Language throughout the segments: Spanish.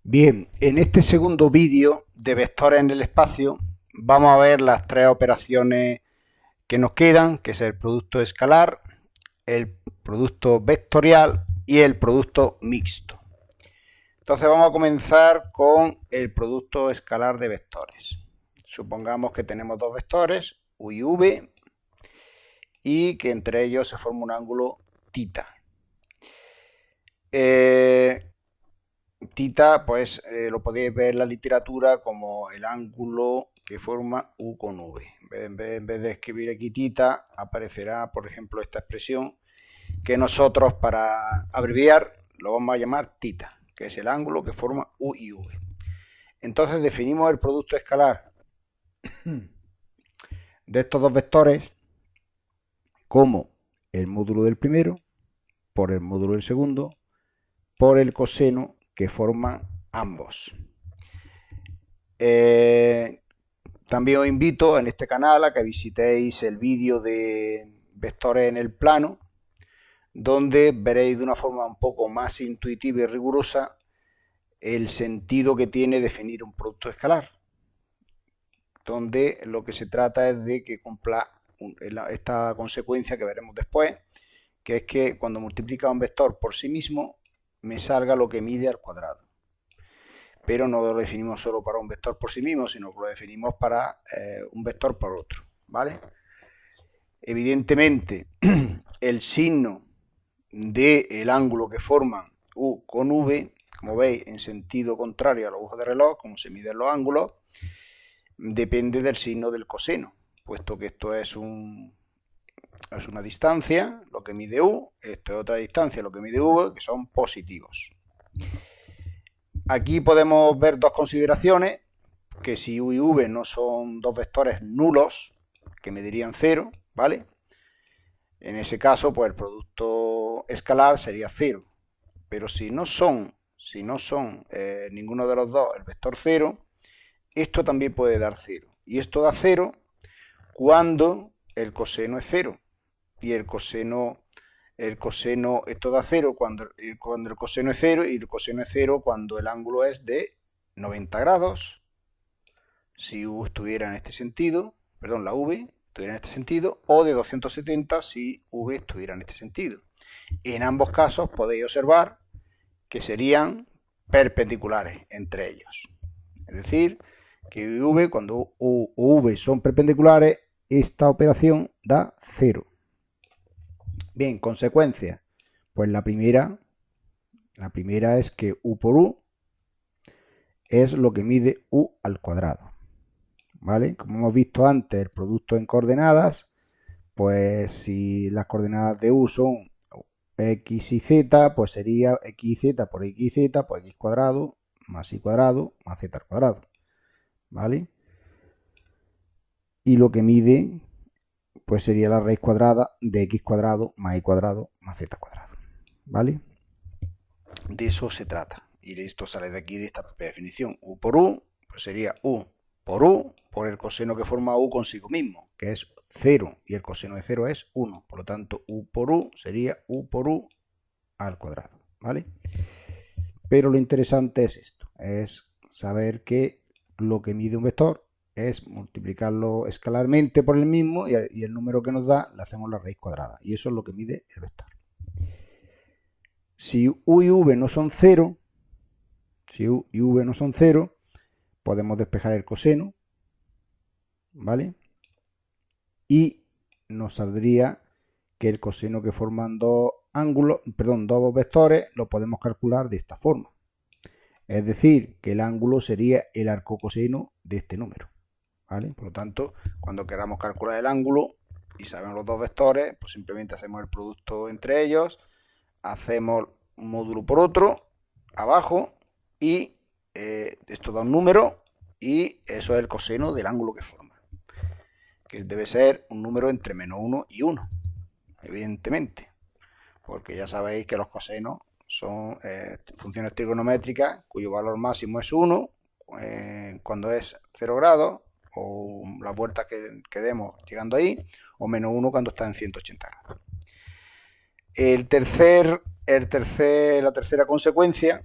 Bien, en este segundo vídeo de vectores en el espacio vamos a ver las tres operaciones que nos quedan, que es el producto escalar, el producto vectorial y el producto mixto. Entonces vamos a comenzar con el producto escalar de vectores. Supongamos que tenemos dos vectores, u y v, y que entre ellos se forma un ángulo θ. Θ, pues lo podéis ver en la literatura como el ángulo que forma U con V. En vez de escribir aquí θ, aparecerá, por ejemplo, esta expresión que nosotros, para abreviar, lo vamos a llamar θ, que es el ángulo que forma U y V. Entonces definimos el producto escalar de estos dos vectores como el módulo del primero por el módulo del segundo por el coseno que forman ambos. También os invito en este canal a que visitéis el vídeo de vectores en el plano, donde veréis de una forma un poco más intuitiva y rigurosa el sentido que tiene definir un producto escalar, donde lo que se trata es de que cumpla esta consecuencia que veremos después, que es que cuando multiplica un vector por sí mismo me salga lo que mide al cuadrado. Pero no lo definimos solo para un vector por sí mismo, sino que lo definimos para un vector por otro, ¿vale? Evidentemente, el signo del ángulo que forman U con V, como veis, en sentido contrario a los agujas de reloj, como se miden los ángulos, depende del signo del coseno, puesto que esto es una distancia, lo que mide U, esto es otra distancia, lo que mide V, que son positivos. Aquí podemos ver dos consideraciones, que si U y V no son dos vectores nulos, que medirían 0, ¿vale? En ese caso, pues el producto escalar sería 0. Pero si no son ninguno de los dos el vector 0, esto también puede dar 0. Y esto da 0 cuando el coseno es 0. Y el coseno, esto da 0 cuando el coseno es 0, y el coseno es 0 cuando el ángulo es de 90 grados. Si U estuviera en este sentido, perdón, la V estuviera en este sentido, o de 270 si V estuviera en este sentido. En ambos casos podéis observar que serían perpendiculares entre ellos. Es decir, que U y V, cuando U o V son perpendiculares, esta operación da 0. Bien, consecuencia. Pues la primera es que U por U es lo que mide U al cuadrado, ¿vale? Como hemos visto antes, el producto en coordenadas, pues si las coordenadas de U son x y z, pues sería x y z por x y z, pues x cuadrado más y cuadrado más z al cuadrado, ¿vale? Y lo que mide, pues sería la raíz cuadrada de x cuadrado más y cuadrado más z cuadrado, ¿vale? De eso se trata. Y esto sale de aquí, de esta propia definición. U por U, pues sería U por el coseno que forma U consigo mismo, que es 0, y el coseno de 0 es 1. Por lo tanto, U por U sería U por U al cuadrado, ¿vale? Pero lo interesante es esto, es saber que lo que mide un vector es multiplicarlo escalarmente por el mismo, y el número que nos da le hacemos la raíz cuadrada, y eso es lo que mide el vector. Si U y V no son 0, podemos despejar el coseno, ¿vale? Y nos saldría que el coseno que forman dos vectores lo podemos calcular de esta forma. Es decir, que el ángulo sería el arcocoseno de este número, ¿vale? Por lo tanto, cuando queramos calcular el ángulo y sabemos los dos vectores, pues simplemente hacemos el producto entre ellos, hacemos un módulo por otro abajo, y esto da un número, y eso es el coseno del ángulo que forma, que debe ser un número entre menos 1 y 1, evidentemente, porque ya sabéis que los cosenos son funciones trigonométricas cuyo valor máximo es 1 cuando es 0 grados, o las vueltas que demos llegando ahí, o menos 1 cuando está en 180 grados. La tercera consecuencia,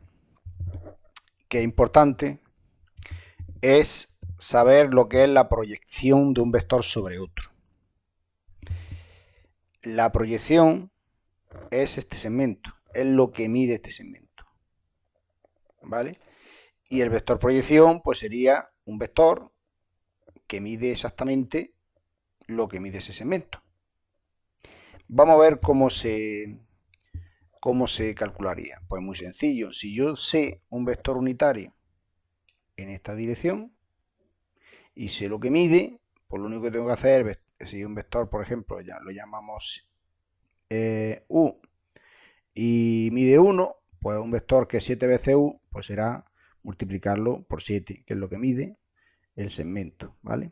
que es importante es saber lo que es la proyección de un vector sobre otro. La proyección es este segmento, es lo que mide este segmento, ¿vale? Y el vector proyección pues sería un vector que mide exactamente lo que mide ese segmento. Vamos a ver cómo se calcularía. Pues muy sencillo. Si yo sé un vector unitario en esta dirección y sé lo que mide, pues lo único que tengo que hacer es, si un vector, por ejemplo, ya lo llamamos u y mide 1, pues un vector que es 7 veces u, pues será multiplicarlo por 7, que es lo que mide el segmento, ¿vale?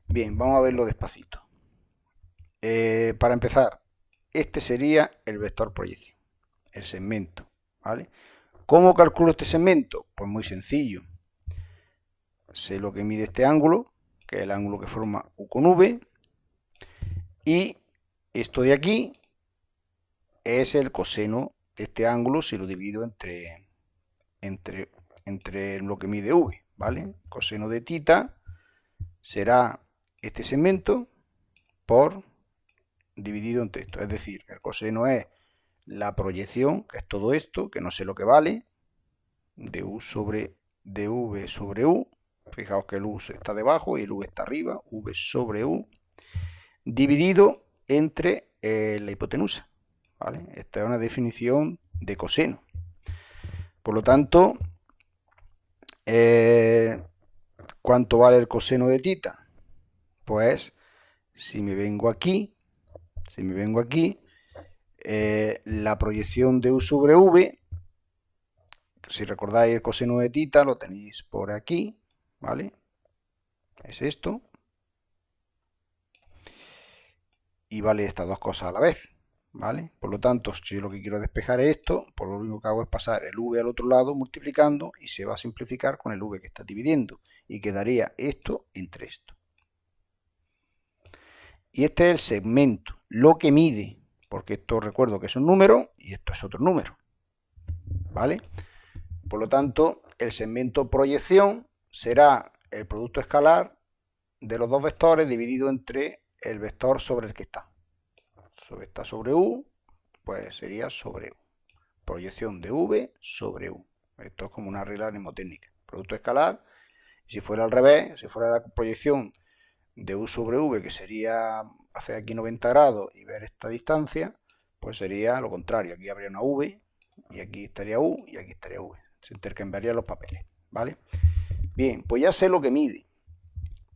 Bien, vamos a verlo despacito. Para empezar, este sería el vector proyección, el segmento, ¿vale? ¿Cómo calculo este segmento? Pues muy sencillo. Sé lo que mide este ángulo, que es el ángulo que forma u con v, y esto de aquí es el coseno de este ángulo si lo divido entre lo que mide v, ¿vale? Coseno de θ será este segmento por dividido entre esto, es decir, el coseno es la proyección, que es todo esto, que no sé lo que vale, de u sobre de v sobre u, fijaos que el u está debajo y el u está arriba, v sobre u, dividido entre la hipotenusa, ¿vale? Esta es una definición de coseno. Por lo tanto, ¿cuánto vale el coseno de θ? Pues si me vengo aquí, la proyección de u sobre v, si recordáis el coseno de θ lo tenéis por aquí, ¿vale? Es esto. Y vale estas dos cosas a la vez, ¿vale? Por lo tanto, si yo lo que quiero despejar es esto, pues lo único que hago es pasar el v al otro lado multiplicando y se va a simplificar con el v que está dividiendo y quedaría esto entre esto. Y este es el segmento, lo que mide, porque esto recuerdo que es un número y esto es otro número, ¿vale? Por lo tanto, el segmento proyección será el producto escalar de los dos vectores dividido entre el vector sobre el que está. Está sobre u, pues sería sobre u. Proyección de v sobre u. Esto es como una regla mnemotécnica. Producto escalar, si fuera al revés, si fuera la proyección de u sobre v, que sería hacer aquí 90 grados y ver esta distancia, pues sería lo contrario. Aquí habría una v y aquí estaría u y aquí estaría v. Se intercambiarían los papeles, ¿vale? Bien, pues ya sé lo que mide.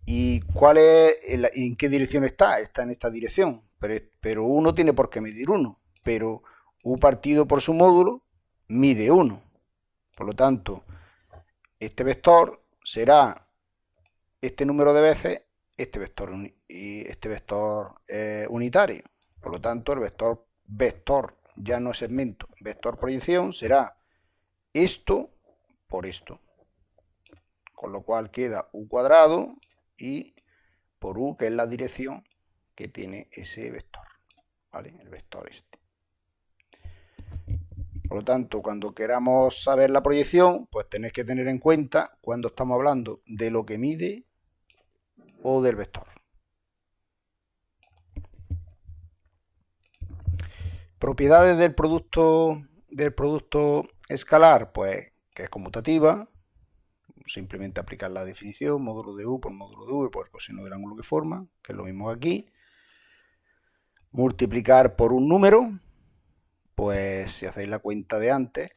¿Y cuál es, en qué dirección está? Está en esta dirección, pero u no tiene por qué medir 1, pero u partido por su módulo mide 1. Por lo tanto, este vector será este número de veces este vector unitario. Por lo tanto, el vector ya no es segmento, vector proyección será esto por esto. Con lo cual queda u cuadrado y por u, que es la dirección que tiene ese vector, ¿vale? El vector este. Por lo tanto, cuando queramos saber la proyección, pues tenéis que tener en cuenta cuando estamos hablando de lo que mide o del vector. Propiedades del producto escalar, pues que es conmutativa. Simplemente aplicar la definición, módulo de u por módulo de v por el coseno del ángulo que forma, que es lo mismo que aquí. Multiplicar por un número, pues si hacéis la cuenta de antes,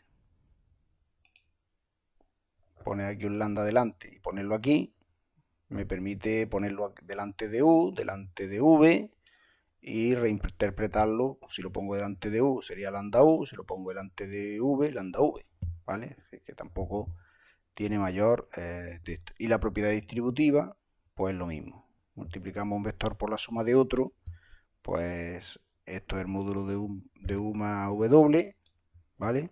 poner aquí un lambda delante y ponerlo aquí, me permite ponerlo delante de u, delante de v y reinterpretarlo. Si lo pongo delante de u sería lambda u, si lo pongo delante de v, lambda v, ¿vale? Es decir, que tampoco tiene mayor texto. Y la propiedad distributiva, pues lo mismo. Multiplicamos un vector por la suma de otro, pues esto es el módulo de u más w, ¿vale?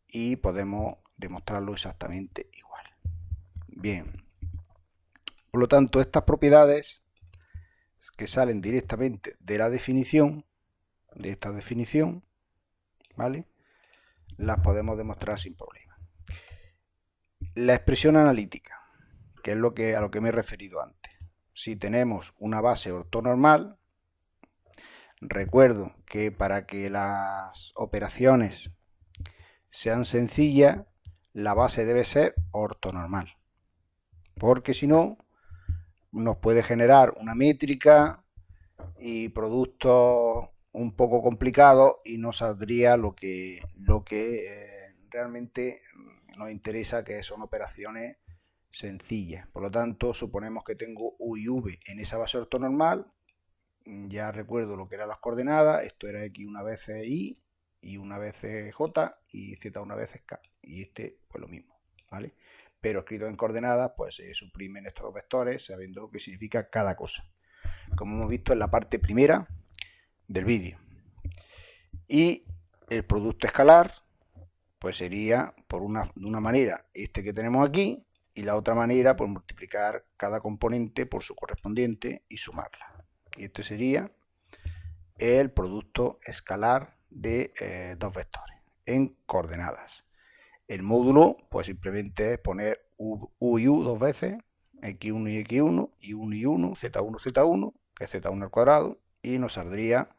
Y podemos demostrarlo exactamente igual. Bien. Por lo tanto, estas propiedades que salen directamente de la definición, de esta definición, ¿vale? Las podemos demostrar sin problema. La expresión analítica, que es a lo que me he referido antes. Si tenemos una base ortonormal, recuerdo que para que las operaciones sean sencillas, la base debe ser ortonormal, porque si no, nos puede generar una métrica y productos un poco complicados y no saldría lo que realmente nos interesa, que son operaciones sencillas. Por lo tanto, suponemos que tengo U y V en esa base ortonormal. Ya recuerdo lo que eran las coordenadas. Esto era X una vez Y y una vez J y Z una vez K. Y este pues lo mismo, ¿vale? Pero escrito en coordenadas pues se suprimen estos vectores sabiendo qué significa cada cosa, como hemos visto en la parte primera del vídeo. Y el producto escalar pues sería de una manera este que tenemos aquí, y la otra manera pues multiplicar cada componente por su correspondiente y sumarla. Y este sería el producto escalar de dos vectores en coordenadas. El módulo pues simplemente es poner U y U dos veces, X1 y X1, y 1 y 1, Z1, Z1, que es Z1 al cuadrado, y nos saldría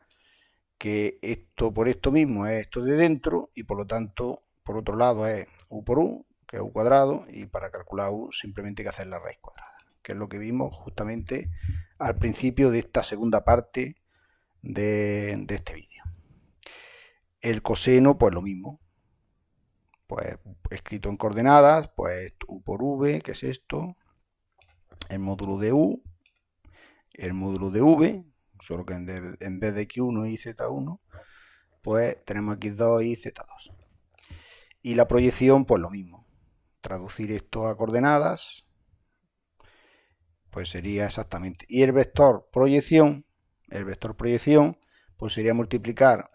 que esto por esto mismo es esto de dentro, y por lo tanto por otro lado es U por U, que es U cuadrado, y para calcular U simplemente hay que hacer la raíz cuadrada, que es lo que vimos justamente al principio de esta segunda parte de este vídeo. El coseno pues lo mismo, pues escrito en coordenadas, pues U por V, que es esto, el módulo de U, el módulo de V, solo que en vez de X1 y Z1, pues tenemos X2 y Z2. Y la proyección, pues lo mismo. Traducir esto a coordenadas, pues sería exactamente. Y el vector proyección, pues sería multiplicar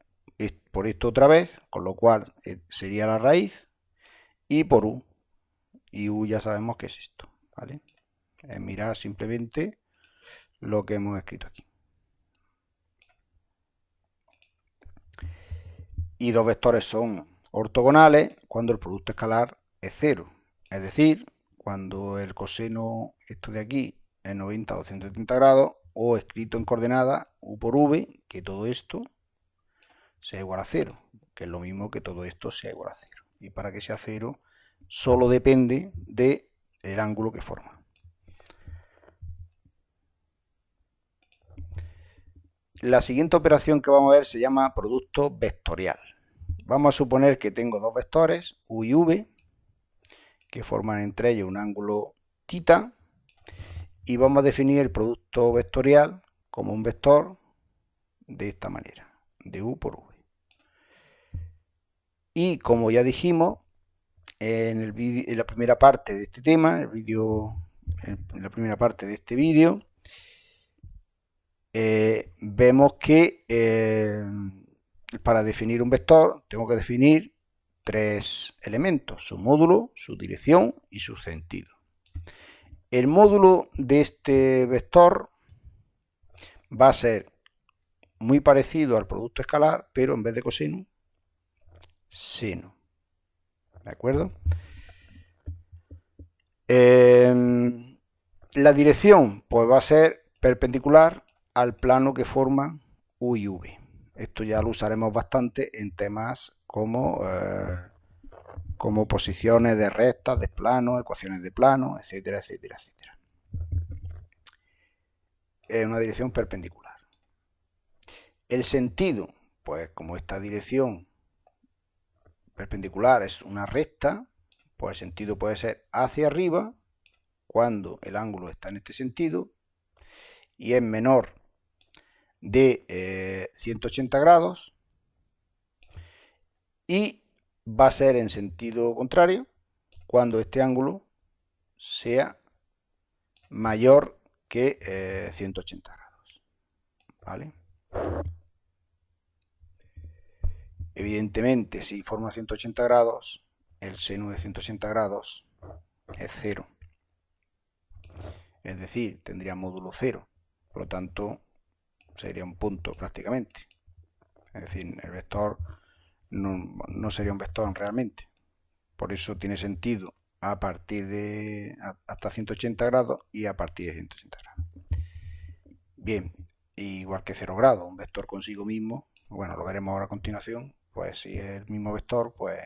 por esto otra vez, con lo cual sería la raíz, y por U. Y U ya sabemos que es esto, ¿vale? Es mirar simplemente lo que hemos escrito aquí. Y dos vectores son ortogonales cuando el producto escalar es 0. Es decir, cuando el coseno, esto de aquí, es 90 o 180 grados, o escrito en coordenadas U por V, que todo esto sea igual a 0, que es lo mismo que todo esto sea igual a 0. Y para que sea 0, solo depende del ángulo que forma. La siguiente operación que vamos a ver se llama producto vectorial. Vamos a suponer que tengo dos vectores, U y V, que forman entre ellos un ángulo θ, y vamos a definir el producto vectorial como un vector de esta manera, de U por V. Y como ya dijimos en la primera parte de este tema, en la primera parte de este vídeo, vemos que para definir un vector tengo que definir tres elementos: su módulo, su dirección y su sentido. El módulo de este vector va a ser muy parecido al producto escalar, pero en vez de coseno, seno. ¿De acuerdo? La dirección pues va a ser perpendicular al plano que forman U y V. Esto ya lo usaremos bastante en temas como posiciones de rectas, de planos, ecuaciones de planos, etcétera, etcétera, etcétera. Es una dirección perpendicular. El sentido, pues como esta dirección perpendicular es una recta, pues el sentido puede ser hacia arriba cuando el ángulo está en este sentido y es menor de 180 grados, y va a ser en sentido contrario cuando este ángulo sea mayor que 180 grados, ¿vale? Evidentemente, si forma 180 grados, el seno de 180 grados es 0. Es decir, tendría módulo 0. Por lo tanto, sería un punto prácticamente. Es decir, el vector no sería un vector realmente. Por eso tiene sentido a partir de hasta 180 grados y a partir de 180 grados. Bien, igual que 0 grados, un vector consigo mismo, bueno, lo veremos ahora a continuación, pues si es el mismo vector, pues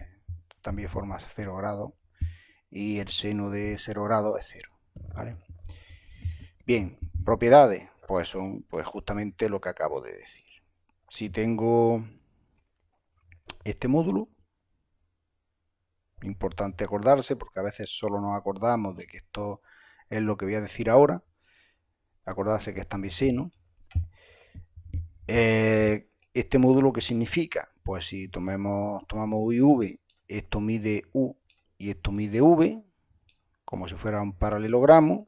también forma 0 grados y el seno de 0 grados es 0, ¿vale? Bien, propiedades, pues son pues justamente lo que acabo de decir. Si tengo este módulo, importante acordarse, porque a veces solo nos acordamos de que esto es lo que voy a decir ahora, acordarse que es también seno. Este módulo, ¿qué significa? Pues si tomamos U y V, esto mide U y esto mide V, como si fuera un paralelogramo.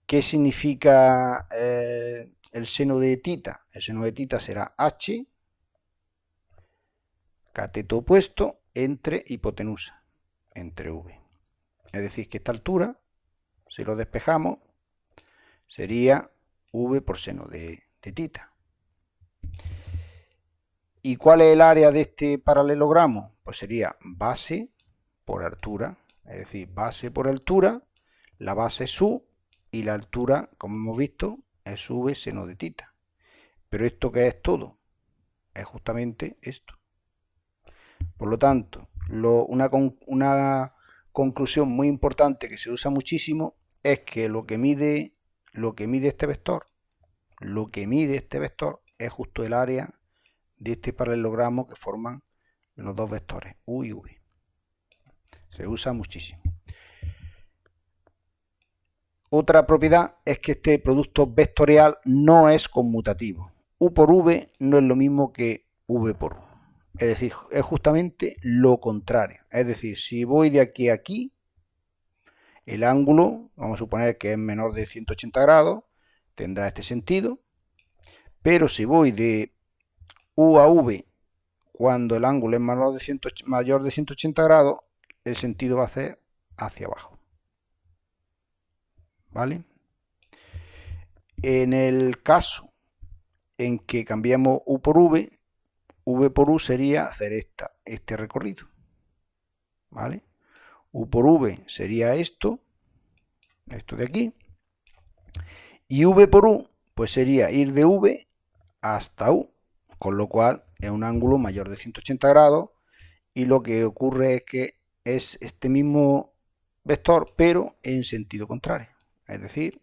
¿Qué significa el seno de tita? El seno de tita será H, cateto opuesto, entre hipotenusa, entre V. Es decir, que esta altura, si lo despejamos, sería V por seno de tita. ¿Y cuál es el área de este paralelogramo? Pues sería base por altura, es decir, base por altura, la base es U y la altura, como hemos visto, es V seno de tita. Pero ¿esto qué es todo? Es justamente esto. Por lo tanto, una conclusión muy importante que se usa muchísimo es que lo que mide este vector es justo el área de este paralelogramo que forman los dos vectores, U y V. Se usa muchísimo. Otra propiedad es que este producto vectorial no es conmutativo. U por V no es lo mismo que V por U. Es decir, es justamente lo contrario. Es decir, si voy de aquí a aquí, el ángulo, vamos a suponer que es menor de 180 grados, tendrá este sentido. Pero si voy de U a V, cuando el ángulo es mayor de 180 grados, el sentido va a ser hacia abajo. ¿Vale? En el caso en que cambiamos U por V, V por U sería hacer este recorrido. ¿Vale? U por V sería esto de aquí. Y V por U, pues sería ir de V hasta U, con lo cual es un ángulo mayor de 180 grados y lo que ocurre es que es este mismo vector, pero en sentido contrario, es decir,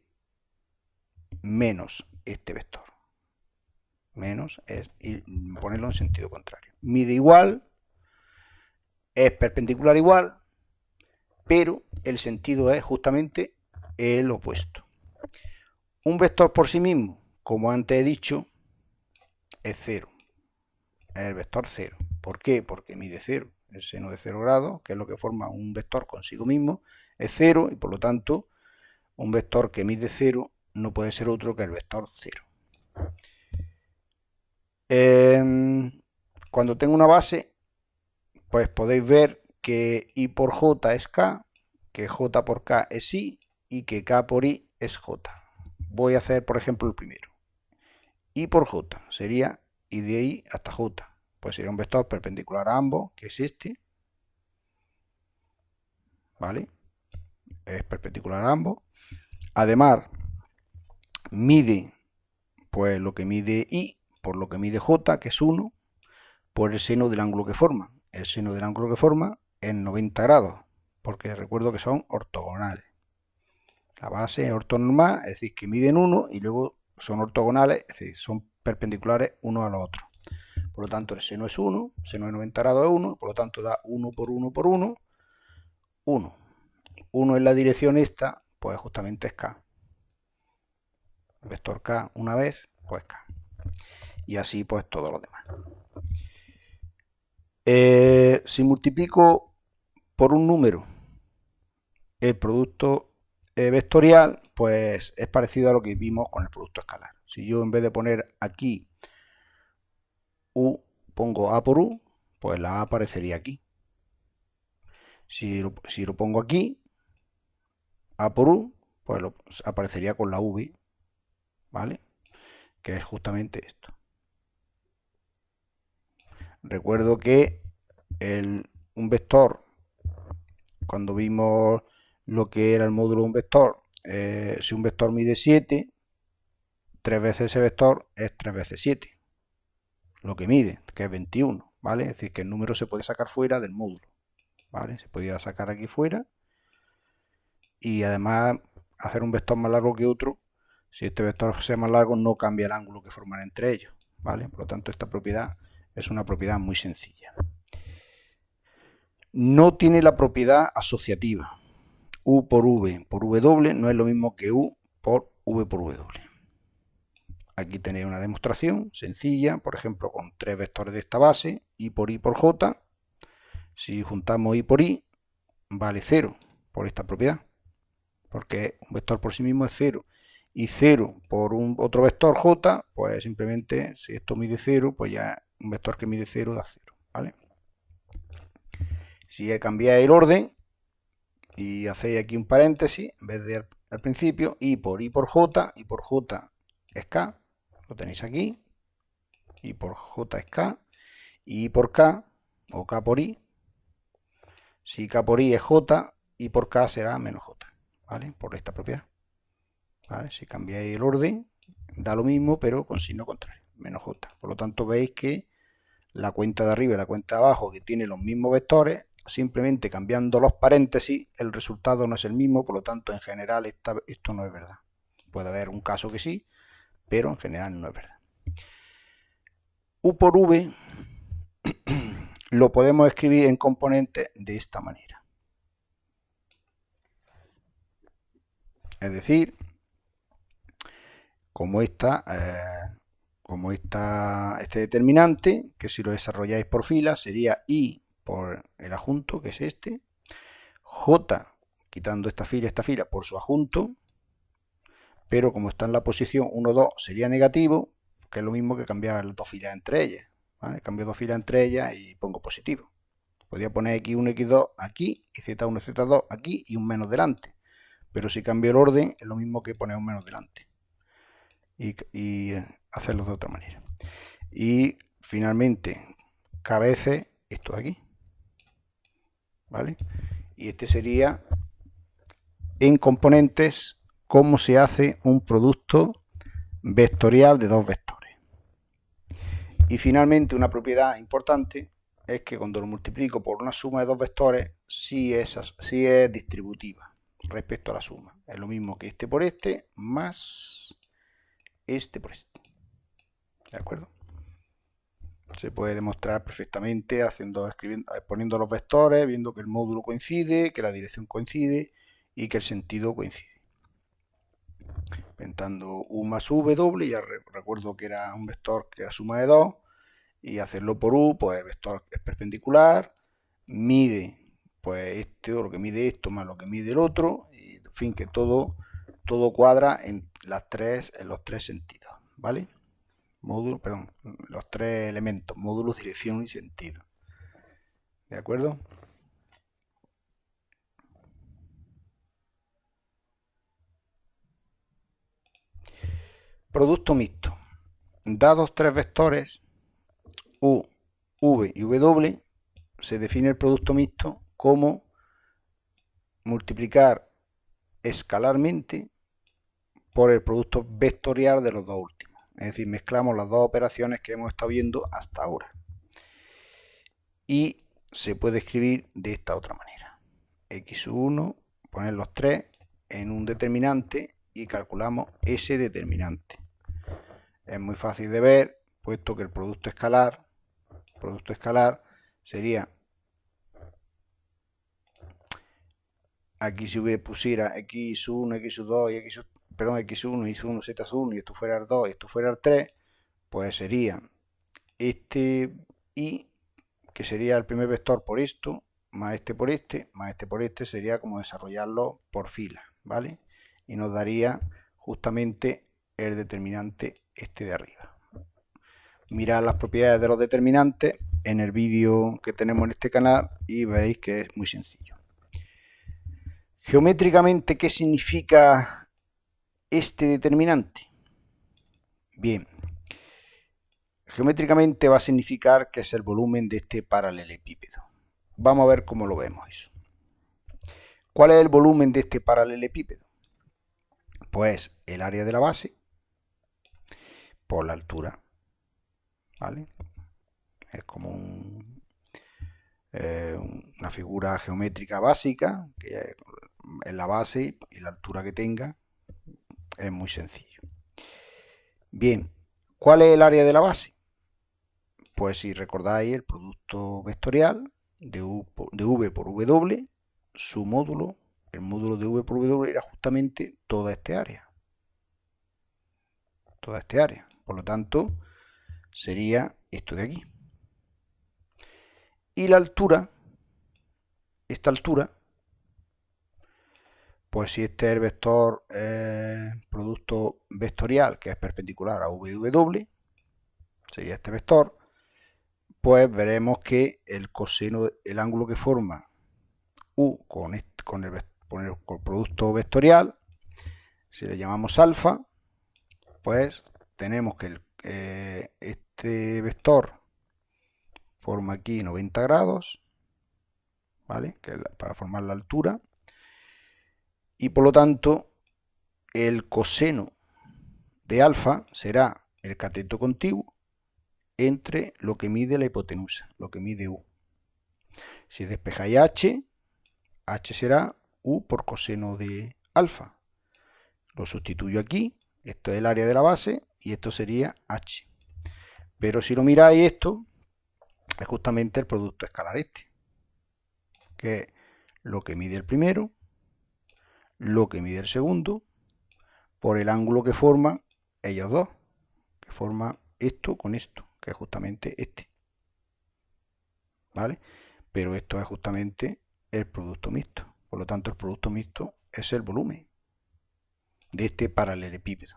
menos este vector. Menos es ponerlo en sentido contrario. Mide igual, es perpendicular igual, pero el sentido es justamente el opuesto. Un vector por sí mismo, como antes he dicho, es 0. Es el vector 0. ¿Por qué? Porque mide 0. El seno de 0 grados, que es lo que forma un vector consigo mismo, es 0 y por lo tanto un vector que mide 0 no puede ser otro que el vector 0. Cuando tengo una base, pues podéis ver que I por J es K, que J por K es I y que K por I es J. Voy a hacer, por ejemplo, el primero. I por J sería I de I hasta J. Pues sería un vector perpendicular a ambos, que es este. ¿Vale? Es perpendicular a ambos. Además, mide pues lo que mide I por lo que mide J, que es 1, por el seno del ángulo que forma. El seno del ángulo que forma es 90 grados, porque recuerdo que son ortogonales. La base es ortonormal, es decir, que miden 1 y luego son ortogonales, es decir, son perpendiculares uno a los otros. Por lo tanto, el seno es 1, el seno de 90 grados es 1, por lo tanto da 1 por 1 por 1, 1. 1 en la dirección esta, pues justamente es K. El vector K una vez, pues K. Y así pues todo lo demás. Si multiplico por un número el producto vectorial, pues es parecido a lo que vimos con el producto escalar. Si yo en vez de poner aquí U, pongo A por U, pues la A aparecería aquí. Si lo pongo aquí, A por U, pues aparecería con la V, ¿vale? Que es justamente esto. Recuerdo que un vector cuando vimos lo que era el módulo de un vector, si un vector mide 7, 3 veces ese vector es 3 veces 7, lo que mide, que es 21, ¿vale? Es decir, que el número se puede sacar fuera del módulo, ¿vale? Se podría sacar aquí fuera y además hacer un vector más largo que otro. Si este vector sea más largo, no cambia el ángulo que forman entre ellos, ¿vale? Por lo tanto, esta propiedad es una propiedad muy sencilla. No tiene la propiedad asociativa. U por W no es lo mismo que U por V por W. Aquí tenéis una demostración sencilla, por ejemplo, con 3 vectores de esta base, I por J. Si juntamos I por I, vale 0 por esta propiedad, porque un vector por sí mismo es 0. Y 0 por otro vector J, pues simplemente, si esto mide 0, pues ya un vector que mide 0 da 0, ¿vale? Si cambiáis el orden y hacéis aquí un paréntesis, en vez de al principio, I por J es K, lo tenéis aquí, I por J es K, y I por K, o K por I, si K por I es J, I por K será menos J, ¿vale? Por esta propiedad, ¿vale? Si cambiáis el orden, da lo mismo, pero con signo contrario, menos J. Por lo tanto, veis que la cuenta de arriba y la cuenta de abajo, que tiene los mismos vectores, simplemente cambiando los paréntesis, el resultado no es el mismo, por lo tanto, en general, esto no es verdad. Puede haber un caso que sí, pero en general no es verdad. U por V lo podemos escribir en componentes de esta manera. Es decir, como este determinante, que si lo desarrolláis por filas, sería I por el adjunto, que es este, J, quitando esta fila por su adjunto, pero como está en la posición 1, 2, sería negativo, que es lo mismo que cambiar las dos filas entre ellas, ¿vale? Cambio dos filas entre ellas y pongo positivo. Podría poner X1, X2 aquí, y Z1, Z2 aquí, y un menos delante. Pero si cambio el orden, es lo mismo que poner un menos delante. Y hacerlo de otra manera. Y finalmente, cabece esto de aquí, ¿vale? Y este sería, en componentes, cómo se hace un producto vectorial de dos vectores. Y finalmente, una propiedad importante es que cuando lo multiplico por una suma de dos vectores, sí es distributiva respecto a la suma. Es lo mismo que este por este más este por este. ¿De acuerdo? Se puede demostrar perfectamente poniendo los vectores, viendo que el módulo coincide, que la dirección coincide y que el sentido coincide. Inventando U más W, ya recuerdo que era un vector que era suma de 2, y hacerlo por U, pues el vector es perpendicular, mide pues lo que mide esto más lo que mide el otro, y en fin, que todo cuadra en los tres sentidos, ¿vale? Los tres elementos, módulo, dirección y sentido. ¿De acuerdo? Producto mixto. Dados tres vectores, U, V y W, se define el producto mixto como multiplicar escalarmente por el producto vectorial de los dos últimos. Es decir, mezclamos las dos operaciones que hemos estado viendo hasta ahora. Y se puede escribir de esta otra manera. X1, poner los tres en un determinante y calculamos ese determinante. Es muy fácil de ver, puesto que el producto escalar sería, aquí si pusiera x1, x2 y x1, y1, z1 y esto fuera el 2 y esto fuera el 3, pues sería este y, que sería el primer vector por esto, más este por este, más este por este, sería como desarrollarlo por fila, ¿vale? Y nos daría justamente el determinante este de arriba. Mirad las propiedades de los determinantes en el vídeo que tenemos en este canal y veréis que es muy sencillo. Geométricamente, ¿qué significa este determinante? Bien, geométricamente va a significar que es el volumen de este paralelepípedo. Vamos a ver cómo lo vemos eso. ¿Cuál es el volumen de este paralelepípedo? Pues el área de la base por la altura, ¿vale? Es como una figura geométrica básica, que es la base y la altura que tenga. Es muy sencillo. Bien, ¿cuál es el área de la base? Pues si recordáis el producto vectorial de V por W, su módulo, el módulo de V por W era justamente toda esta área. Toda esta área. Por lo tanto, sería esto de aquí. Y la altura, esta altura, pues si este es el vector producto vectorial que es perpendicular a VW, sería este vector, pues veremos que el coseno, el ángulo que forma U con el producto vectorial, si le llamamos alfa, pues tenemos que este vector forma aquí 90 grados, ¿vale? Para formar la altura. Y por lo tanto, el coseno de alfa será el cateto contiguo entre lo que mide la hipotenusa, lo que mide U. Si despejáis h será U por coseno de alfa. Lo sustituyo aquí, esto es el área de la base y esto sería h. Pero si lo miráis, esto es justamente el producto escalar este, que es lo que mide el primero, lo que mide el segundo, por el ángulo que forman ellos dos, que forman esto con esto, que es justamente este, ¿vale? Pero esto es justamente el producto mixto, por lo tanto el producto mixto es el volumen de este paralelepípedo.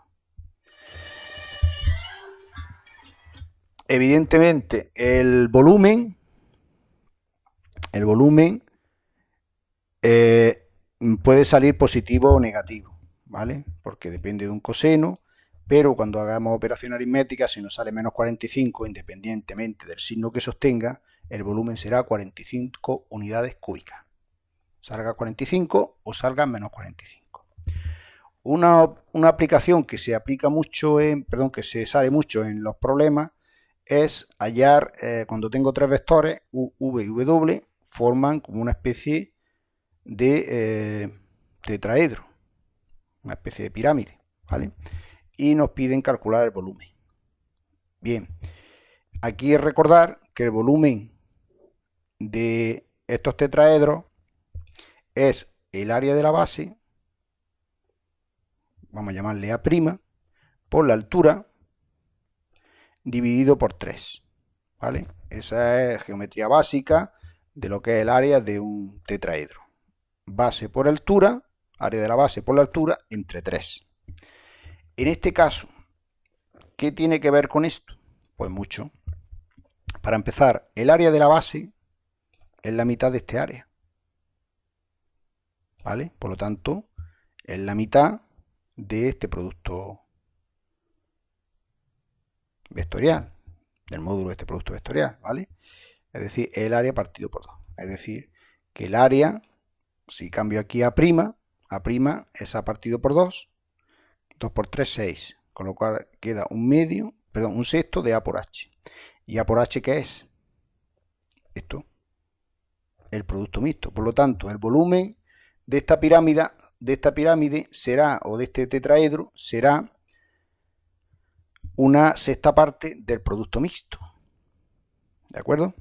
Evidentemente el volumen puede salir positivo o negativo, ¿vale? Porque depende de un coseno, pero cuando hagamos operación aritmética, si nos sale menos 45, independientemente del signo que sostenga, el volumen será 45 unidades cúbicas. Salga 45 o salga menos 45. Una aplicación que se aplica mucho que se sale mucho en los problemas es hallar, cuando tengo tres vectores, U, V y W, forman como una especie de tetraedro, una especie de pirámide, ¿vale? Y nos piden calcular el volumen. Bien, aquí es recordar que el volumen de estos tetraedros es el área de la base, vamos a llamarle A', por la altura, dividido por 3, ¿vale? Esa es geometría básica de lo que es el área de un tetraedro. Base por altura, área de la base por la altura, entre 3. En este caso, ¿qué tiene que ver con esto? Pues mucho. Para empezar, el área de la base es la mitad de este área, ¿vale? Por lo tanto, es la mitad de este producto vectorial, del módulo de este producto vectorial, ¿vale? Es decir, el área partido por 2. Es decir, que el área, si cambio aquí a A' es A partido por 2, 2 por 3, 6, con lo cual queda un sexto de A por H. ¿Y A por H qué es? Esto, el producto mixto. Por lo tanto, el volumen de esta pirámide será, o de este tetraedro, será una sexta parte del producto mixto. ¿De acuerdo?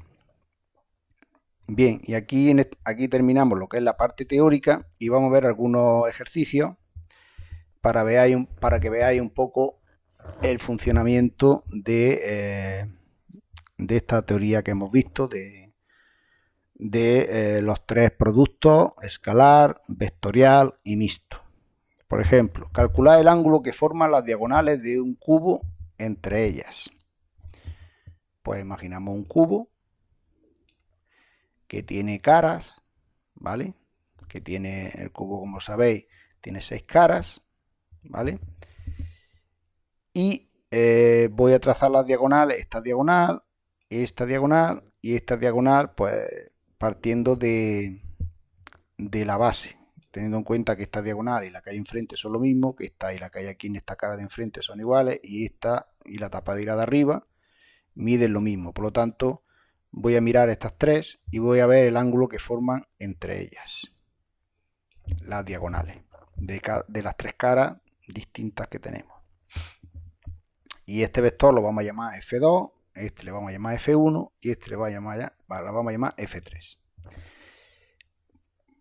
Bien, y aquí terminamos lo que es la parte teórica y vamos a ver algunos ejercicios para que veáis un poco el funcionamiento de esta teoría que hemos visto de los tres productos: escalar, vectorial y mixto. Por ejemplo, calcular el ángulo que forman las diagonales de un cubo entre ellas. Pues imaginamos un cubo que tiene caras, ¿vale? Que tiene el cubo, como sabéis, tiene 6 caras, ¿vale? Y voy a trazar las diagonales, esta diagonal y esta diagonal, pues partiendo de la base, teniendo en cuenta que esta diagonal y la que hay enfrente son lo mismo, que esta y la que hay aquí en esta cara de enfrente son iguales, y esta y la tapadera de arriba miden lo mismo. Por lo tanto, voy a mirar estas tres y voy a ver el ángulo que forman entre ellas, las diagonales, de las tres caras distintas que tenemos. Y este vector lo vamos a llamar F2, este le vamos a llamar F1 y este le vamos a llamar F3.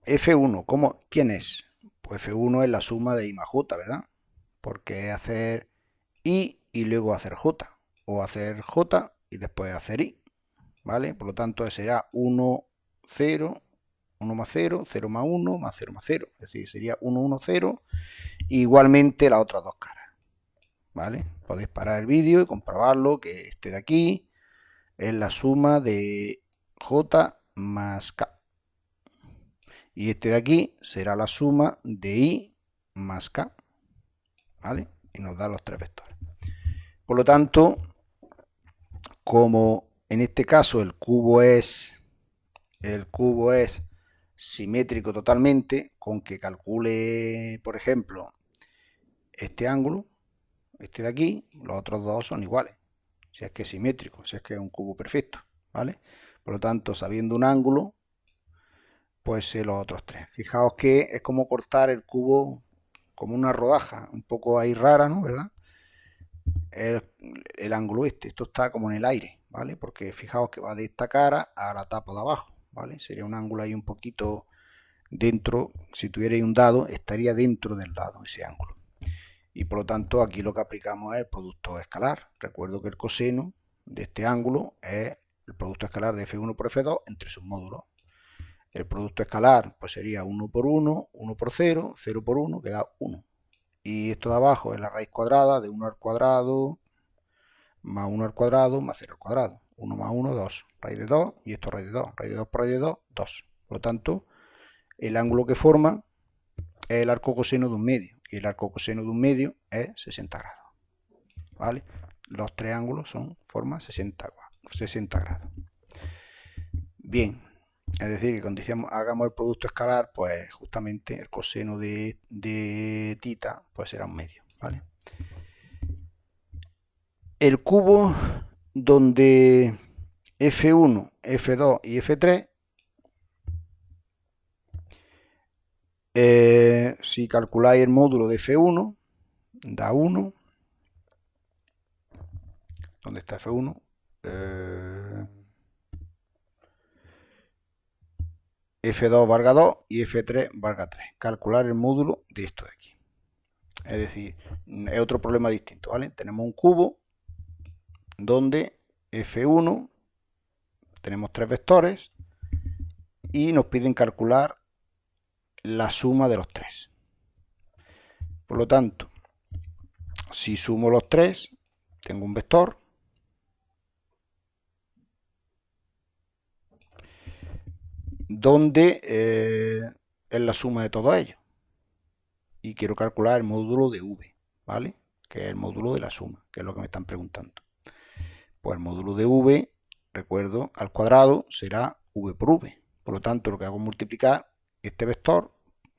F1, ¿quién es? Pues F1 es la suma de I más J, ¿verdad? Porque es hacer I y luego hacer J, o hacer J y después hacer I, ¿vale? Por lo tanto será 1, 0, 1 más 0, 0 más 1, más 0 más 0, es decir, sería 1, 1, 0, igualmente las otras dos caras, ¿vale? Podéis parar el vídeo y comprobarlo, que este de aquí es la suma de J más K. Y este de aquí será la suma de I más K, ¿vale? Y nos da los tres vectores. Por lo tanto, como en este caso el cubo es simétrico totalmente, con que calcule, por ejemplo, este ángulo, este de aquí, los otros dos son iguales. Si es que es simétrico, si es que es un cubo perfecto, ¿vale? Por lo tanto, sabiendo un ángulo, pues sé los otros tres. Fijaos que es como cortar el cubo como una rodaja, un poco ahí rara, ¿no? ¿Verdad? El ángulo esto está como en el aire, ¿vale? Porque fijaos que va de esta cara a la tapa de abajo, ¿vale? Sería un ángulo ahí un poquito dentro, si tuvierais un dado, estaría dentro del dado ese ángulo. Y por lo tanto aquí lo que aplicamos es el producto escalar. Recuerdo que el coseno de este ángulo es el producto escalar de F1 por F2 entre sus módulos. El producto escalar pues sería 1 por 1, 1 por 0, 0 por 1, que da 1. Y esto de abajo es la raíz cuadrada de 1 al cuadrado más 1 al cuadrado más 0 al cuadrado. 1 más 1, 2. Raíz de 2 y esto raíz de 2. Raíz de 2 por raíz de 2, 2. Por lo tanto, el ángulo que forma es el arco coseno de un medio. Y el arco coseno de un medio es 60 grados. ¿Vale? Los tres ángulos forman 60 grados. Bien. Es decir, que cuando hagamos el producto escalar, pues justamente el coseno de tita pues será un medio, ¿vale? El cubo donde F1, F2 y F3, si calculáis el módulo de F1, da 1. ¿Dónde está F1? F2 valga 2 y F3 valga 3. Calcular el módulo de esto de aquí. Es decir, es otro problema distinto, ¿vale? Tenemos un cubo donde F1 tenemos tres vectores y nos piden calcular la suma de los tres. Por lo tanto, si sumo los tres, tengo un vector donde es la suma de todos ellos. Y quiero calcular el módulo de V, ¿vale? Que es el módulo de la suma, que es lo que me están preguntando. Pues el módulo de V, recuerdo, al cuadrado será V por V. Por lo tanto, lo que hago es multiplicar este vector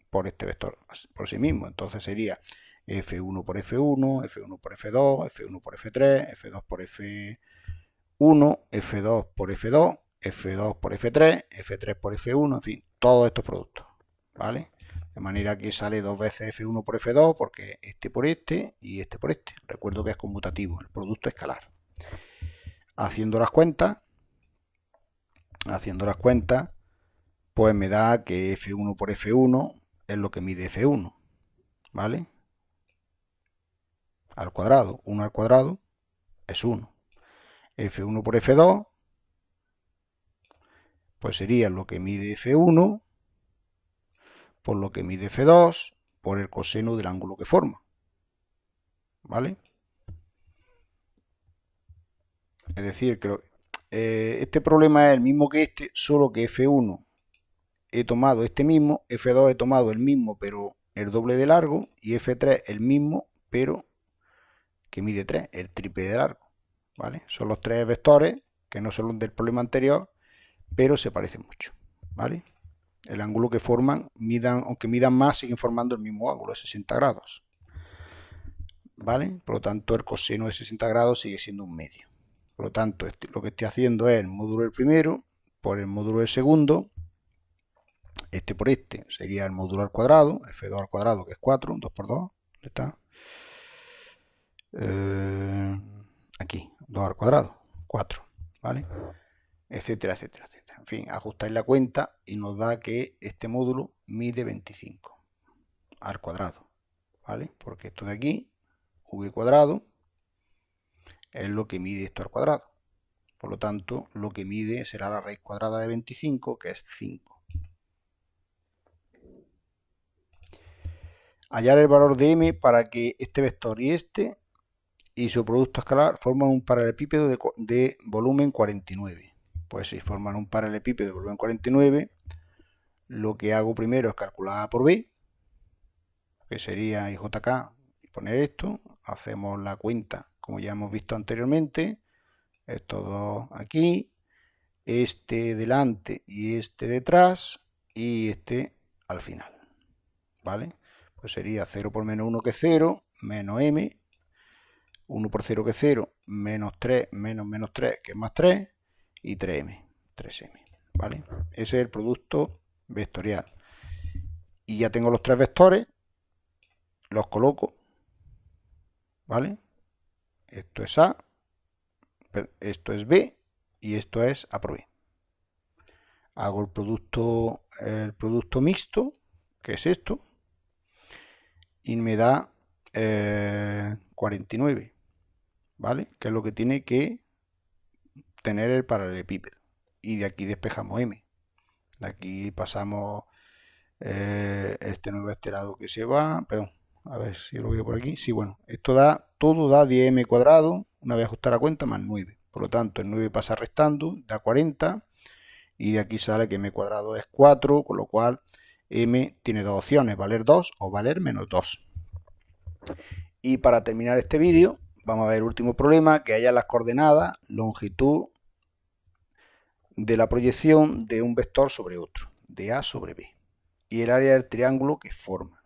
por este vector por sí mismo. Entonces sería F1 por F1, F1 por F2, F1 por F3, F2 por F1, F2 por F2, F2 por F3, F3 por F1, en fin, todos estos productos, ¿vale? De manera que sale dos veces F1 por F2 porque este por este y este por este. Recuerdo que es conmutativo, el producto escalar. Haciendo las cuentas, pues me da que F1 por F1 es lo que mide F1, ¿vale? Al cuadrado, 1 al cuadrado es 1. F1 por F2, pues sería lo que mide F1 por lo que mide F2 por el coseno del ángulo que forma, ¿vale? Es decir, que este problema es el mismo que este, solo que F1 he tomado este mismo, F2 he tomado el mismo pero el doble de largo y F3 el mismo pero que mide 3, el triple de largo, ¿vale? Son los tres vectores que no son los del problema anterior, pero se parecen mucho, ¿vale? el ángulo que forman, aunque midan más, siguen formando el mismo ángulo de 60 grados. ¿Vale? Por lo tanto, el coseno de 60 grados sigue siendo un medio. Por lo tanto, lo que estoy haciendo es el módulo del primero por el módulo del segundo. Este por este sería el módulo al cuadrado, f2 al cuadrado, que es 4, 2 por 2. ¿Dónde está? Aquí, 2 al cuadrado, 4. ¿Vale? Etcétera, etcétera, etcétera. En fin, ajustáis la cuenta y nos da que este módulo mide 25 al cuadrado. ¿Vale? Porque esto de aquí, v cuadrado, es lo que mide esto al cuadrado. Por lo tanto, lo que mide será la raíz cuadrada de 25, que es 5. Hallar el valor de m para que este vector y su producto escalar forman un paralelepípedo de volumen 49. Pues si forman un paralelepípedo de volumen 49, lo que hago primero es calcular A por B, que sería IJK, y poner esto. Hacemos la cuenta, como ya hemos visto anteriormente. Estos dos aquí, este delante y este detrás, y este al final. ¿Vale? Pues sería 0 por menos 1, que es 0, menos m, 1 por 0, que es 0, menos 3, menos 3, que es más 3, y 3m, 3m. ¿Vale? Ese es el producto vectorial. Y ya tengo los tres vectores, los coloco. ¿Vale? Esto es A, esto es B, y esto es A por B. Hago el producto mixto, que es esto, y me da 49, ¿vale? Que es lo que tiene que tener el paralelepípedo. Y de aquí despejamos m. De aquí pasamos este nuevo lado que se va, perdón, a ver si lo veo por aquí. Sí, bueno, esto todo da 10m cuadrado, una vez ajustada la cuenta, más 9. Por lo tanto, el 9 pasa restando, da 40, y de aquí sale que m cuadrado es 4, con lo cual m tiene dos opciones, valer 2 o valer menos 2. Y para terminar este vídeo, vamos a ver el último problema, que haya las coordenadas, longitud de la proyección de un vector sobre otro, de A sobre B, y el área del triángulo que forma.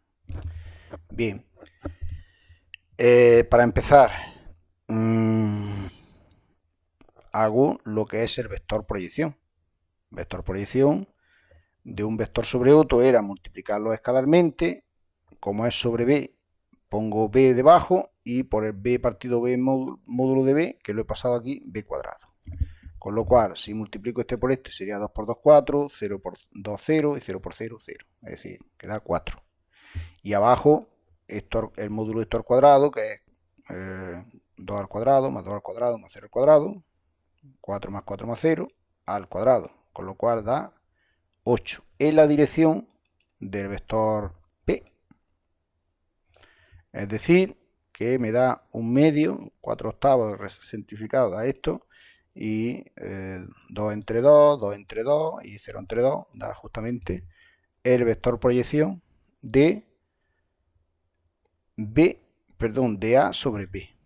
Bien, para empezar, hago lo que es el vector proyección. Vector proyección de un vector sobre otro era multiplicarlo escalarmente. Como es sobre B, pongo B debajo, y por el B partido B módulo de B, que lo he pasado aquí, B cuadrado. Con lo cual, si multiplico este por este, sería 2 por 2, 4, 0 por 2, 0, y 0 por 0, 0. Es decir, que da 4. Y abajo, el módulo de esto al cuadrado, que es 2 al cuadrado, más 2 al cuadrado, más 0 al cuadrado, 4 más 4 más 0, al cuadrado. Con lo cual da 8. En la dirección del vector P. Es decir, que me da un medio, 4 octavos simplificado da esto, y 2 entre 2, 2 entre 2 y 0 entre 2 da justamente el vector proyección de B, perdón, de A sobre B.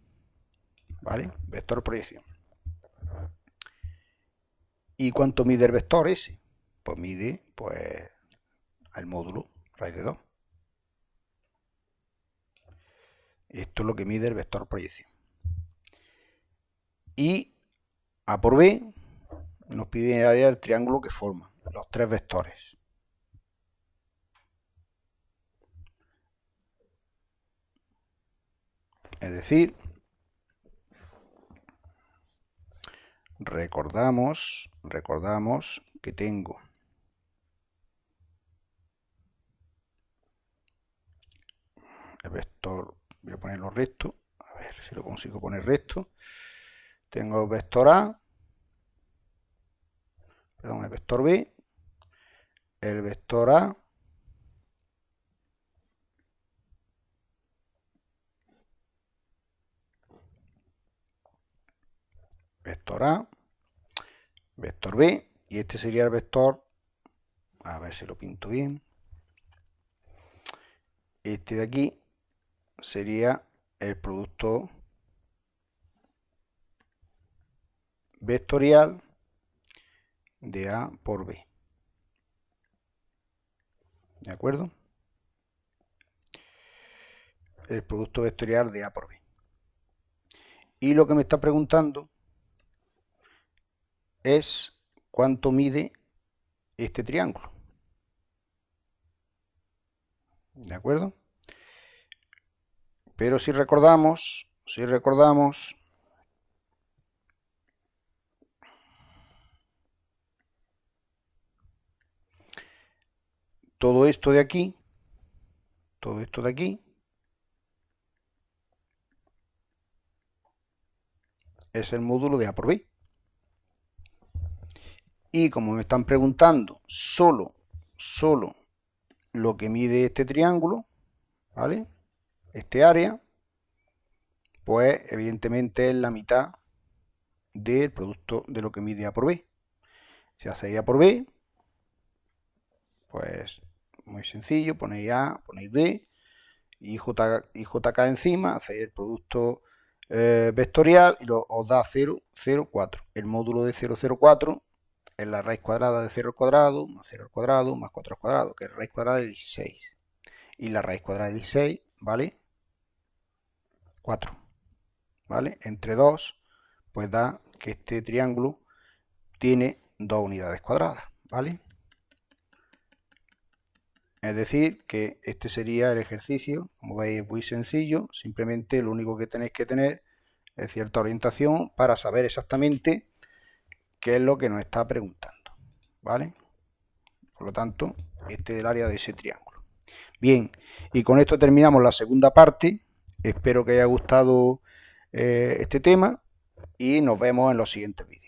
¿Vale? Vector proyección. ¿Y cuánto mide el vector ese? Pues mide, pues, al módulo raíz de 2. Esto es lo que mide el vector proyección. Y A por B nos pide el área del triángulo que forma los tres vectores. Es decir, recordamos que tengo el vector, voy a ponerlo recto, a ver si lo consigo poner recto. Tengo el vector A, perdón, el vector B, el vector A, vector A, vector B, y este sería el vector, a ver si lo pinto bien, este de aquí sería el producto vectorial de A por B. ¿De acuerdo? El producto vectorial de A por B. Y lo que me está preguntando es cuánto mide este triángulo. ¿De acuerdo? Pero si recordamos, todo esto de aquí, es el módulo de A por B. Y como me están preguntando solo lo que mide este triángulo, ¿vale? Este área, pues evidentemente es la mitad del producto de lo que mide A por B. Si hacéis A por B, pues muy sencillo, ponéis A, ponéis B y JK encima, hacéis el producto vectorial y os da 0, 0, 4. El módulo de 0, 0, 4 es la raíz cuadrada de 0 al cuadrado, más 0 al cuadrado, más 4 al cuadrado, que es raíz cuadrada de 16. Y la raíz cuadrada de 16 vale 4. ¿Vale? Entre 2, pues da que este triángulo tiene 2 unidades cuadradas, ¿vale? Es decir, que este sería el ejercicio. Como veis, es muy sencillo. Simplemente lo único que tenéis que tener es cierta orientación para saber exactamente qué es lo que nos está preguntando, ¿vale? Por lo tanto, este es el área de ese triángulo. Bien, y con esto terminamos la segunda parte. Espero que haya gustado este tema y nos vemos en los siguientes vídeos.